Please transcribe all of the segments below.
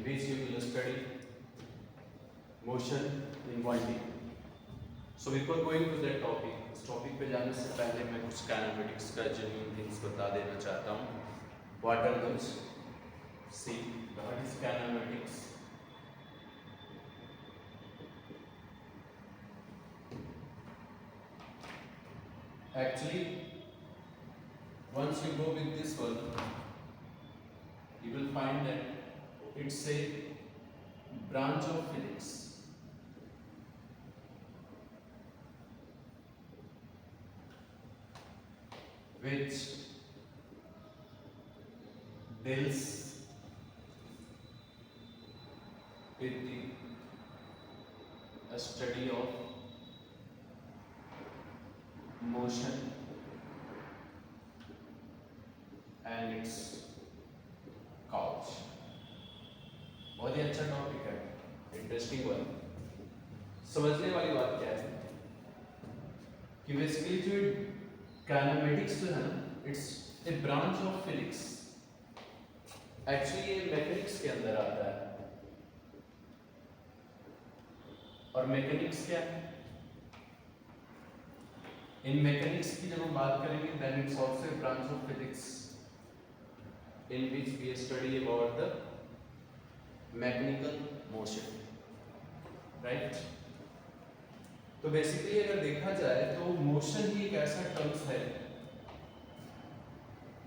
which you will study motion in 1D. So before going to that topic, इस topic पे जाने से पहले मैं कुछ काइनेमेटिक्स का जेन्युइन थिंग्स बता देना चाहता हूँ. What are those? See, what is kinematics? Actually, once you go with this one, you will find that it's a branch of physics. Which deals with the study of motion and its cause. बहुत ही अच्छा topic है, interesting one. समझने वाली बात क्या है कि basically जो काइनेमेटिक्स जो है ना, it's a branch of physics. Actually ये मैकेनिक्स के अंदर आता है. और मैकेनिक्स क्या है? इन मैकेनिक्स की जब हम बात करेंगे then it's also a branch of physics in which we study about the mechanical motion, right? तो बेसिकली अगर देखा जाए तो मोशन ही एक ऐसा टर्म्स है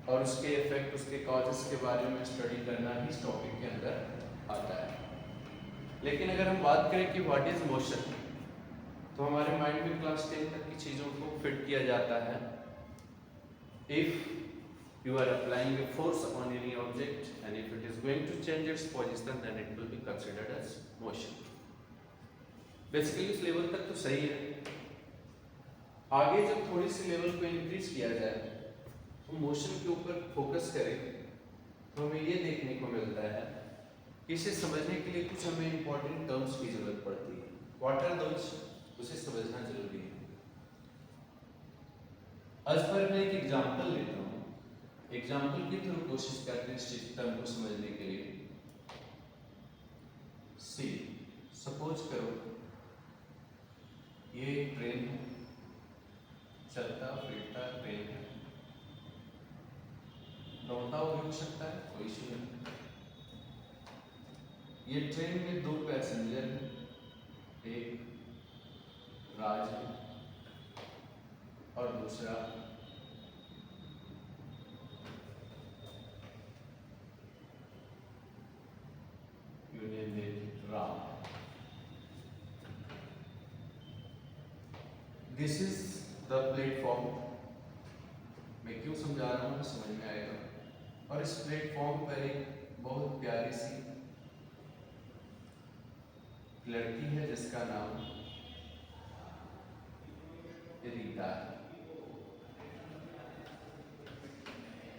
और उसके इफेक्ट, उसके कॉजेस के बारे में स्टडी करना ही इस टॉपिक के अंदर आता है. लेकिन अगर हम बात करें कि व्हाट इज मोशन, तो हमारे माइंड में क्लास 10 तक की चीज़ों को फिट किया जाता है. If you are applying a force on any object and if it is going to change its position then it will be considered as motion. Basically उस लेवल तक तो सही है. आगे जब थोड़ी सी लेवल को इंक्रीज किया जाए तो मोशन के ऊपर फोकस करें तो हमें ये देखने को मिलता है कि इसे समझने के लिए कुछ हमें इंपॉर्टेंट टर्म्स की जरूरत पड़ती है. What are those? उसे समझना जरूरी है. आज पर मैं एक एग्जांपल लेता हूँ. एग्जांपल के थ्रू कोशिश करते हैं इस टर्म को समझने के लिए. सी, सपोज करो ये एक ट्रेन है, चलता फिरता ट्रेन है. दौड़ता हुआ भी हो सकता है, कोई इशू नहीं. ये ट्रेन में 2 पैसेंजर हैं, एक राज है और दूसरा Ram. This is the platform. मैं क्यों समझा रहा हूँ समझ में आएगा. और इस प्लेटफॉर्म पर एक बहुत प्यारी सी लड़की है जिसका नाम रीता है.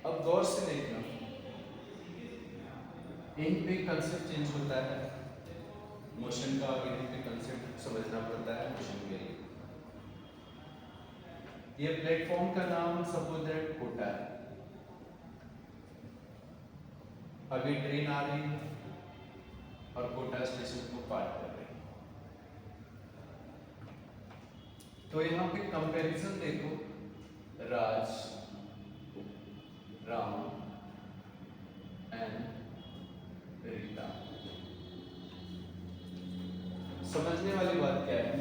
अब गौर से देखना, यहीं पे कंसेप्ट चेंज होता है मोशन का. यहीं पे कंसेप्ट समझना पड़ता है मोशन के लिए. ये प्लेटफॉर्म का नाम सपोज दैट कोटा है. अभी ट्रेन आ रही है और कोटा स्टेशन को पार कर रही है. तो यहाँ पे कंपैरिजन देखो, राज, राम एंड रीता. समझने वाली बात क्या है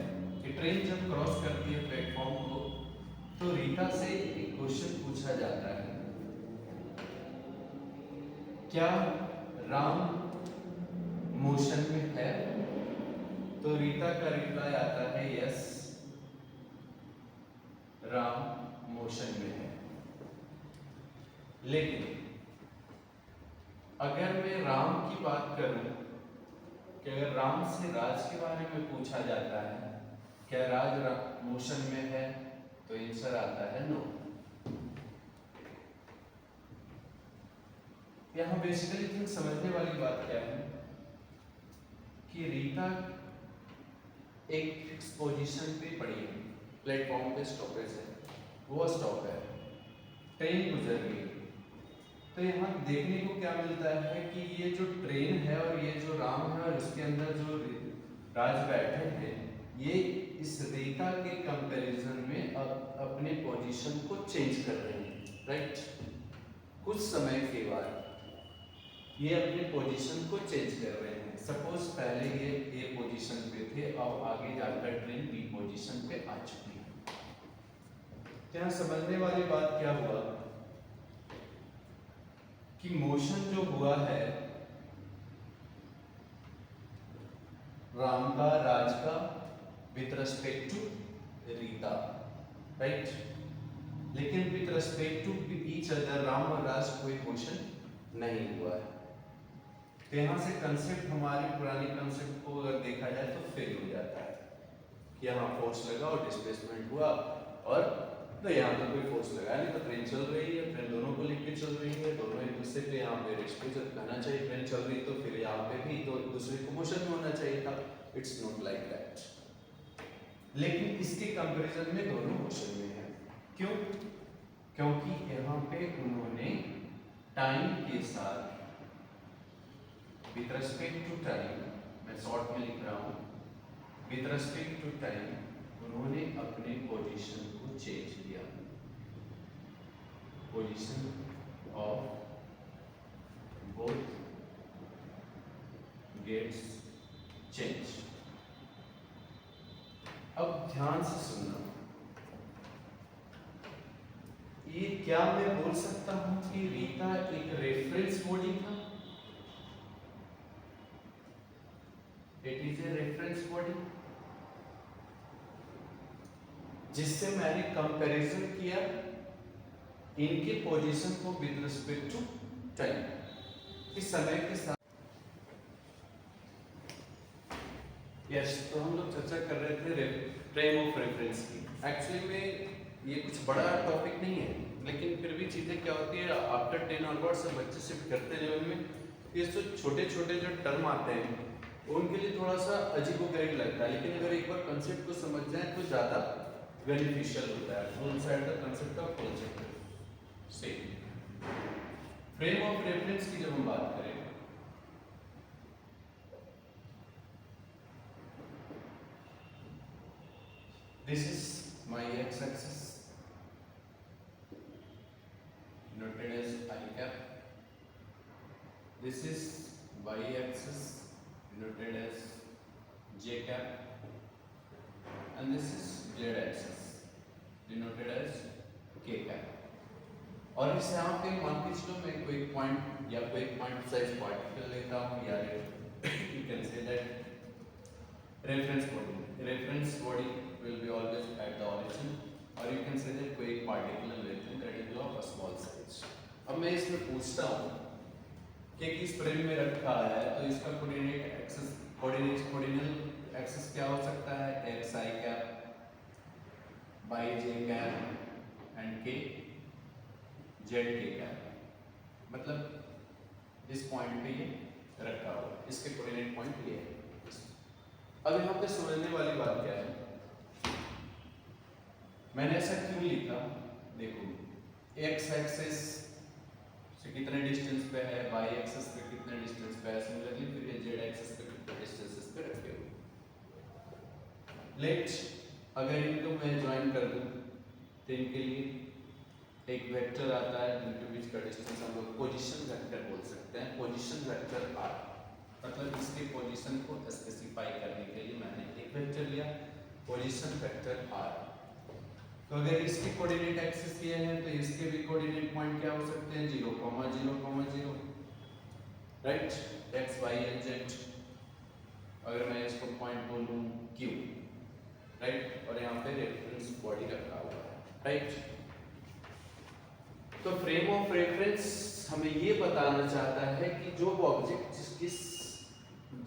कि ट्रेन जब क्रॉस करती है प्लेटफॉर्म को तो रीता से एक क्वेश्चन पूछा जाता है, क्या राम मोशन में है? तो रीता का रिप्लाई आता है यस, राम मोशन में है. लेकिन अगर मैं राम की बात करूं कि अगर राम से राज के बारे में पूछा जाता है क्या राज मोशन में है, तो आंसर आता है नो. यहाँ बेसिकली थिंग समझने वाली बात क्या है कि रीता एक फिक्स पोजीशन पे पड़ी है, प्लेटफॉर्म पे स्टॉपेज है, वो स्टॉप है, ट्रेन गुजर गई. तो यहाँ देखने को क्या मिलता है कि ये जो ट्रेन है और ये जो राम है और इसके अंदर जो राज बैठे हैं, ये इस रीता के कंपैरिजन में अपने पोजीशन को चेंज कर रहे हैं, राइट। कुछ समय के बाद ये अपने पोजीशन को चेंज कर रहे हैं। सपोज पहले ये ए पोजीशन पे थे, अब आगे जाकर ट्रेन बी पोजीशन पे आ चुकी है। यहाँ समझने वाली बात क्या हुआ कि मोशन जो हुआ है राम का, राज का with respect to Rita, right. लेकिन with respect to each other Ram और राज कोई मोशन नहीं हुआ है। तो यहाँ से कंसेप्ट, हमारी पुरानी कंसेप्ट को अगर देखा जाए तो फेल हो जाता है कि यहाँ फोर्स लगा और डिस्प्लेसमेंट हुआ, और तो यहाँ तो कोई फोर्स लगा नहीं, तो ट्रेन चल रही है, ट्रेन दोनों को लेके चल रही है, दोनों एक दूसरे पे यहाँ पे रेस्पेक्ट कहना चाहिए, ट्रेन चल रही तो फिर यहाँ पे भी तो एक दूसरे को मोशन में होना चाहिए था। It's not like that. लेकिन इसके कंपैरिजन में दोनों मोशन में है। क्यों? क्योंकि यहाँ पे उन्होंने टाइम के साथ विद रिस्पेक्ट टू टाइम, मैं शॉर्ट में लिख रहा हूँ, विद रिस्पेक्ट टू टाइम उन्होंने अपने पोजीशन को चेंज किया। Position of both gets change. अब ध्यान से सुनना, ये क्या मैं बोल सकता हूं कि रीता एक रेफरेंस बॉडी था? It is a reference body जिससे मैंने कंपैरिजन किया इनके पोजीशन को विद रिस्पेक्ट टू टाइम, इस समय के साथ। यस, तो हम लोग चर्चा कर रहे थे फ्रेम ऑफ रेफरेंस की। एक्चुअली में ये कुछ बड़ा टॉपिक नहीं है, लेकिन फिर भी चीज़ें क्या होती है, आफ्टर 10 ऑनवर्ड से बच्चे शिफ्ट करते लेवल में ये जो छोटे छोटे जो टर्म आते हैं उनके लिए थोड़ा सा अजीबोगरीब लगता है, लेकिन अगर एक बार कंसेप्ट को समझ जाए तो ज़्यादा बेनिफिशियल होता है। Full side the concept of concept से फ्रेम ऑफ रेफरेंस की जब हम बात करें, this is my x-axis noted as I cap. This is y-axis noted as j cap, and this is z-axis denoted as k cap. और इस यहाँ पे मान के चलो मैं कोई पॉइंट या कोई पॉइंट साइज पार्टिकल लेता हूँ, या you can say that reference body. Reference body will be always at the origin, or you can say that कोई particular लेते हैं that is of a small size. अब मैं इसमें पूछता हूँ कि किस फ्रेम में रखा है, तो इसका कोऑर्डिनेट एक्सिस, कोऑर्डिनल एक्सिस क्या हो सकता है? x I cap, y j cap and k z k cap. मतलब इस पॉइंट पे ये रखा हुआ है, इसके कोऑर्डिनेट पॉइंट ये है। अब यहाँ पे समझने वाली बात क्या है, मैंने ऐसा क्यों लिखा? देखो, x एक्सिस से कितने डिस्टेंस पे है, y एक्सिस पे कितने डिस्टेंस पे है, सिमिलरली फिर ये z एक्सिस पे कितने डिस्टेंस पे रखे हुए। लेट अगर इनको मैं ज्वाइन कर दूं तो इनके लिए एक वेक्टर आता है जिनके बीच का डिस्टेंस हम लोग पोजीशन वेक्टर बोल सकते हैं। पोजीशन वेक्टर r, मतलब इसके पोजीशन को स्पेसिफाई करने के लिए मैंने एक वेक्टर लिया, पोजीशन वेक्टर r। तो अगर इसके कोऑर्डिनेट एक्सिस ये है तो इसके भी कोऑर्डिनेट पॉइंट क्या हो सकते हैं? 0, 0, 0, right, x y and z। अगर मैं इसको पॉइंट बोलूं q, राइट, और यहाँ पे रेफरेंस बॉडी रखा हुआ है, राइट। तो फ्रेम ऑफ रेफरेंस हमें ये बताना चाहता है कि जो ऑब्जेक्ट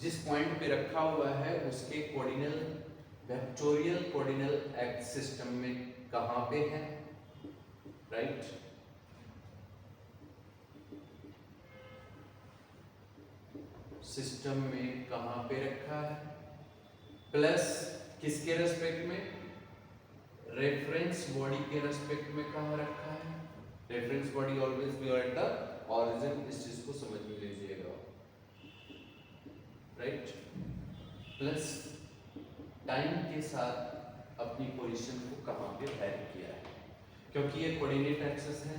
जिस पॉइंट पे रखा हुआ है उसके कोऑर्डिनल वेक्टोरियल कोऑर्डिनल एक्सिस सिस्टम में कहाँ पे है, राइट। सिस्टम में कहाँ पे रखा है, प्लस किसके रेस्पेक्ट में? रेफरेंस बॉडी के रेस्पेक्ट में कहाँ रखा है, reference body always be at the origin, इस चीज को समझ में लीजिएगा, राइट। प्लस टाइम के साथ अपनी पोजीशन को कहाँ पे वेरी किया है, क्योंकि ये कोऑर्डिनेट एक्सिस है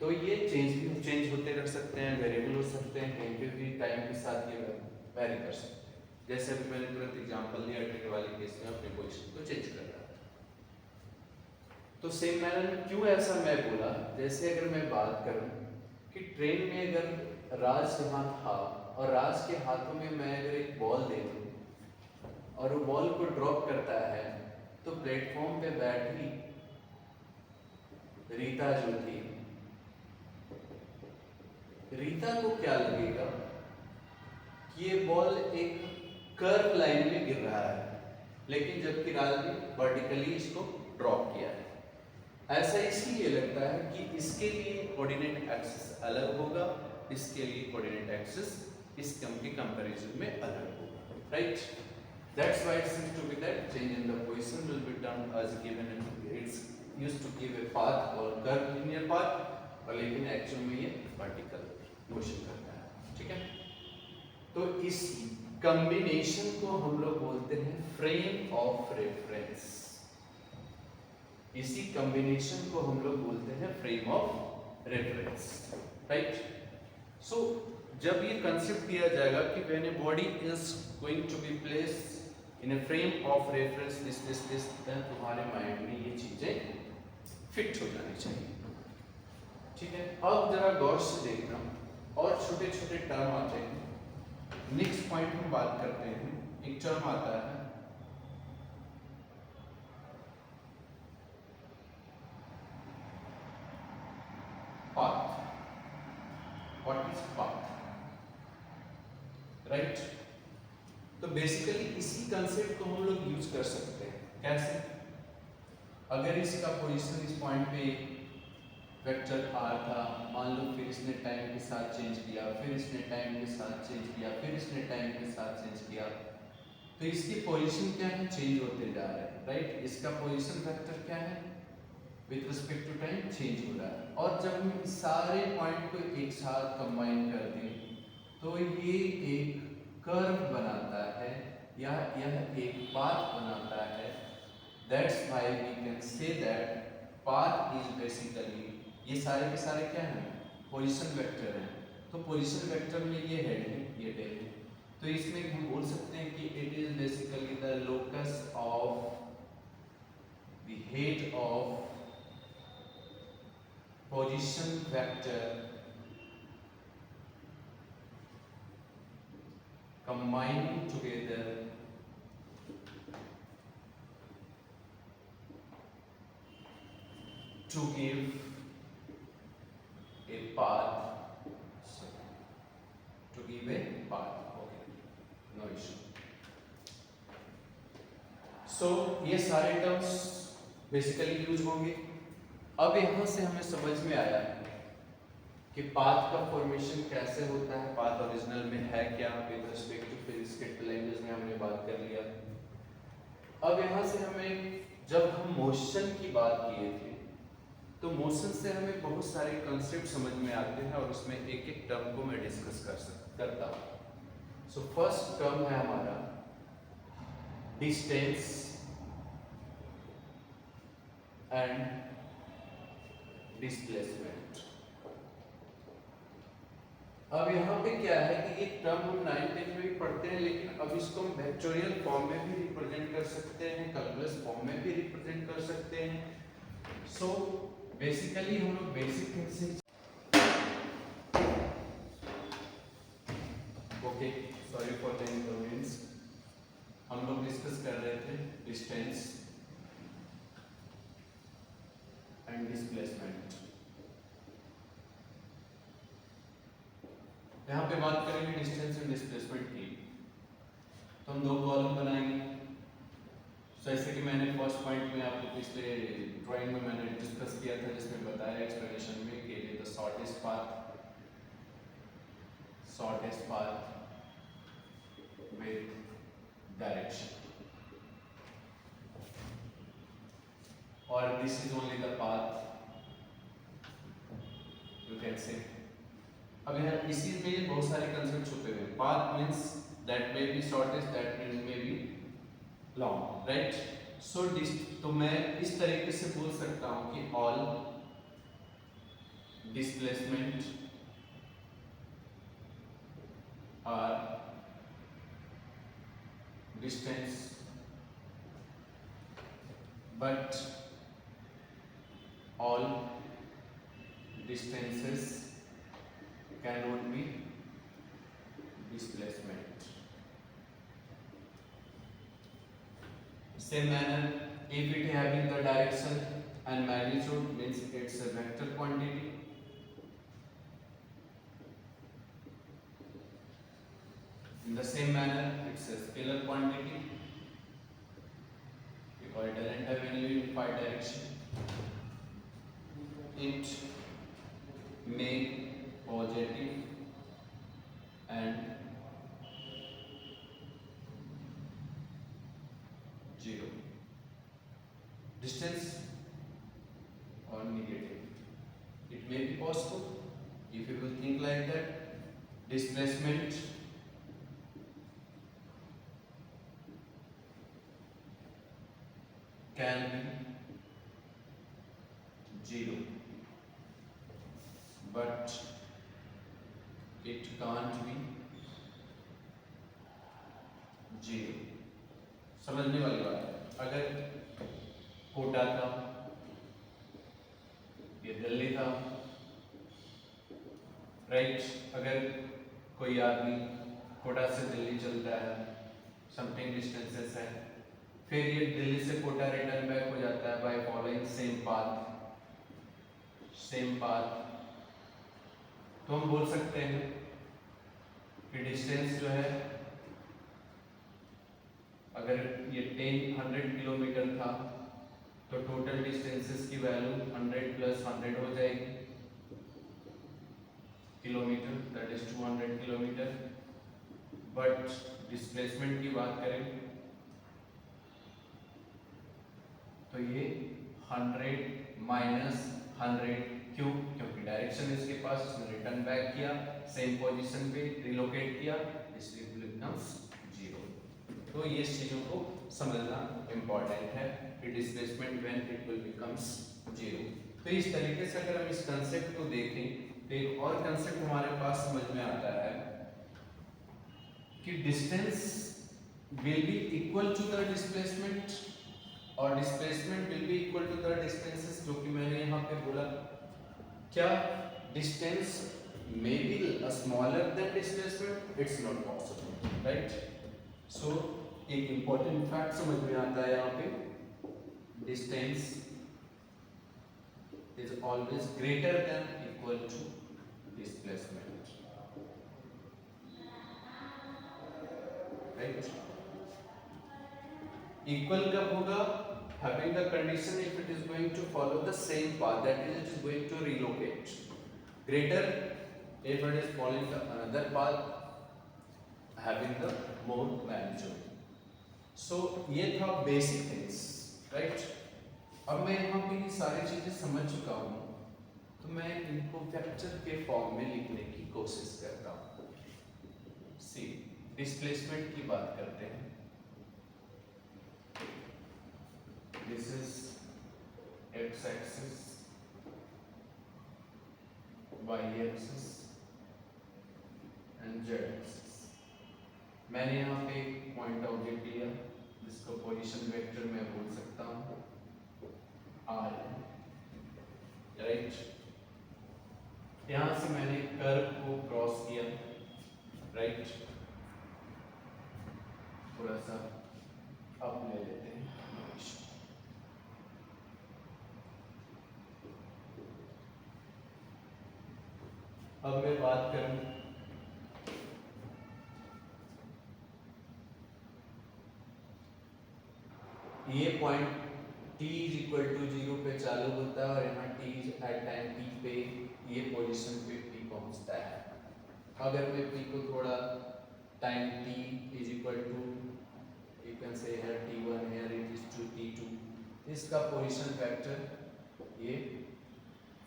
तो ये चेंज होते रह सकते हैं, वेरिएबल हो सकते हैं, कहीं पे भी टाइम के साथ ये वेरी कर सकते हैं। जैसे अभी मैंने तुरंत एग्जांपल लिया, ट्रेन वाले केस में अपने पोजीशन को चेंज कर रहा था। तो सेम मैनर में क्यों ऐसा मैं बोला, जैसे अगर मैं बात करूं कि ट्रेन में अगर राज यहाँ था और राज के हाथों में मैं अगर एक बॉल दे दूं और वो बॉल को ड्रॉप करता है तो प्लेटफॉर्म पे बैठी रीता जो थी, रीता को क्या लगेगा कि ये बॉल एक कर्व लाइन में गिर रहा है, लेकिन जबकि राज ने वर्टिकली इसको ड्रॉप किया है। ऐसा इसलिए लगता है कि इसके लिए कोऑर्डिनेट एक्सिस अलग होगा, इसके लिए कोऑर्डिनेट एक्सिस इस टर्म के कंपैरिजन में अलग होगा, right. That's why it seems to be that change in the position will be done as given in its used to give a path और कर्व लिनियर पाथ, और लेकिन actual में ये वर्टिकल मोशन करता है, ठीक है। तो इस कॉम्बिनेशन को हम लोग बोलते हैं फ्रेम ऑफ रेफरेंस, इसी कॉम्बिनेशन को हम लोग बोलते हैं frame of reference, right. So जब ये कंसेप्ट दिया जाएगा कि when a body is going to be placed in a frame of reference this then तुम्हारे माइंड में ये चीजें फिट हो जानी चाहिए, ठीक है। अब जरा गौर से देखना, और छोटे छोटे टर्म आते हैं। नेक्स्ट पॉइंट हम बात करते हैं, एक टर्म आता है path. What is path, right. तो बेसिकली इसी कंसेप्ट को हम लोग यूज कर सकते हैं। कैसे? अगर इसका पोजीशन इस पॉइंट पे वेक्टर r था, मान लो फिर इसने टाइम के साथ चेंज किया, फिर इसने टाइम के साथ चेंज किया, फिर इसने टाइम के साथ चेंज किया, तो इसकी पोजीशन क्या है, चेंज होते जा रहा है, राइट। इसका पोजीशन वेक्टर क्या है, with respect to time change हो रहा है। और जब हम इस सारे पॉइंट को एक साथ कंबाइन कर दें तो ये एक कर्व बनाता है या यह एक पाथ बनाता है। That's why we can say that path is basically, ये सारे के सारे क्या हैं, पोजीशन वेक्टर हैं। तो पोजीशन वेक्टर में ये हेड है, ये टेल है, तो इसमें हम बोल सकते हैं कि it is basically the locus of the head of position vector combining together to give a path, to give a path, okay, no issue. So ये सारे टर्म्स बेसिकली यूज होंगे। अब यहाँ से हमें समझ में आया कि पाथ का फॉर्मेशन कैसे होता है, पाथ ओरिजिनल में है क्या, with respect to physics language में हमने बात कर लिया। अब यहाँ से हमें, जब हम मोशन की बात किए थे तो मोशन से हमें बहुत सारे कंसेप्ट समझ में आते हैं और उसमें एक एक टर्म को मैं डिस्कस करता हूँ। सो फर्स्ट टर्म है हमारा डिस्टेंस एंड डिस्प्लेसमेंट। अब यहाँ पे क्या है कि ये टर्म हम 9th में भी पढ़ते हैं, लेकिन अब इसको हम वेक्टोरियल फॉर्म में भी रिप्रेजेंट कर सकते हैं, कैलकुलस फॉर्म में भी रिप्रेजेंट कर सकते हैं। सो बेसिकली हम लोग बेसिक थिंग से, okay, sorry for the inconvenience, हम लोग डिस्कस कर रहे थे डिस्टेंस एंड डिस्प्लेसमेंट। यहाँ पे बात करेंगे डिस्टेंस एंड डिस्प्लेसमेंट की, तो हम दो कॉलम बनाएंगे। जैसे कि मैंने फर्स्ट पॉइंट में आपको पिछले ड्राइंग में मैंने डिस्कस किया था, जिसमें बताया एक्सप्लेनेशन में कि the shortest path with direction, और this is only the path can say. अब यहाँ इसी में बहुत सारे कंसेप्ट छुपे हुए हैं। Path means that may be shortest, that means may be long, right. So तो मैं इस तरीके से बोल सकता हूँ कि all displacement are distance but all distances cannot be displacement. Same manner, if it having the direction and magnitude means it's a vector quantity. In the same manner, it's a scalar quantity. Because it doesn't have any unified direction. It may positive and zero. Distance or negative. It may be possible if you will think like that. Displacement can be zero, but it can't be zero. समझने वाली बात है। अगर कोटा था, ये दिल्ली था, right. अगर कोई आदमी कोटा से दिल्ली चलता है, समथिंग डिस्टेंसेस है, फिर ये दिल्ली से कोटा रिटर्न बैक हो जाता है बाय फॉलोइंग सेम पाथ, तो हम बोल सकते हैं कि डिस्टेंस जो है, अगर ये 100 किलोमीटर था तो टोटल डिस्टेंसेस की वैल्यू 100 प्लस 100 हो जाएगी kilometre, that is 200 kilometre. But displacement की बात करें तो ये 100 माइनस 100, क्यों? क्योंकि डायरेक्शन इसके पास, इसने रिटर्न बैक किया, सेम पोजीशन पे रिलोकेट किया, इसलिए बिकम्स जीरो। तो ये चीजों को समझना इंपॉर्टेंट है कि displacement when it will becomes zero. तो इस तरीके से अगर हम इस कंसेप्ट को देखें तो एक और कंसेप्ट हमारे पास समझ में आता है कि distance will be equal to the displacement और displacement will be equal to the distances, जो कि मैंने यहाँ पे बोला। क्या distance may be smaller than displacement? It's not possible, right. So एक इंपॉर्टेंट फैक्ट समझ में आता है यहाँ पे, distance is always greater than equal to displacement, right. Equal कब होगा? having the condition if it is going to follow the same path, that is it is going to relocate. Greater if it is following the another path having the more magnitude. So ये था basic things, right? अब मैं यहाँ पे ये सारी चीजें समझ चुका हूँ, तो मैं इनको वेक्टर के फॉर्म में लिखने की कोशिश करता हूँ। सी डिस्प्लेसमेंट की बात करते हैं। This is x-axis, y-axis and z-axis। मैंने यहाँ पे एक पॉइंट ऑब्जेक्ट लिया जिसको पोजीशन वेक्टर में बोल सकता हूँ r, राइट। यहाँ से मैंने कर्व को क्रॉस किया, राइट। थोड़ा सा अप ले लेते हैं। अब मैं बात करूं ये point t is equal to 0 पे चालू होता है और यहाँ t एट टाइम t पे ये पोजीशन पे p पहुंचता है। अगर मैं p को थोड़ा time t is equal to you can say here t1 here it is to t2, इसका पोजीशन वेक्टर ये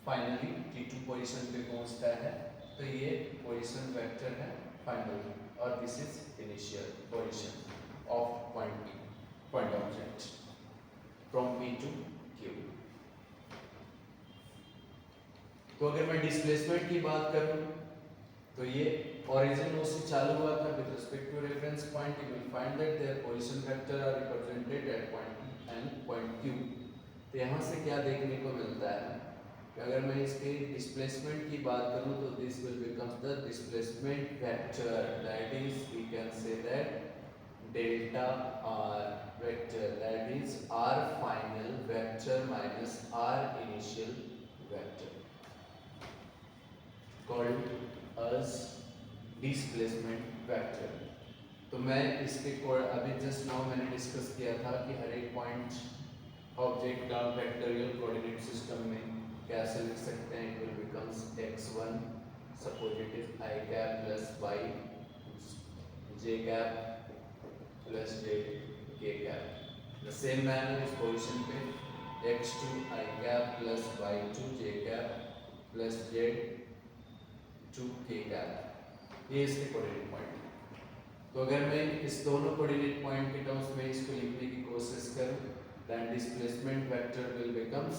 फाइनली T2 पोजीशन पे पहुंचता है, तो ये पोजीशन वेक्टर है फाइनली, और this is initial position of point object from P to Q। तो अगर मैं डिस्प्लेसमेंट की बात करूं तो ये ओरिजिन से चालू हुआ था with respect to reference point, you will find that their position vector are represented at point P and point Q। तो यहाँ से क्या देखने को मिलता है कि अगर मैं इसके डिस्प्लेसमेंट की बात करूं तो this will become the displacement vector, that is we can say that delta r vector, that is r final vector minus r initial vector called as displacement vector। तो मैं इसके अभी जस्ट नाउ मैंने discuss किया था कि हर एक point object का वेक्टोरियल कोऑर्डिनेट सिस्टम में कैसे लिख सकते हैं। It will becomes x1 suppose it is i cap plus y j cap plus j k cap. The same manner इस पोजीशन पे x2 i cap plus y2 j cap plus z 2 k cap, ये इसके coordinate point है। तो अगर मैं इस दोनों कोऑर्डिनेट पॉइंट के टर्म्स में इसको लिखने की कोशिश करूं, then displacement vector will become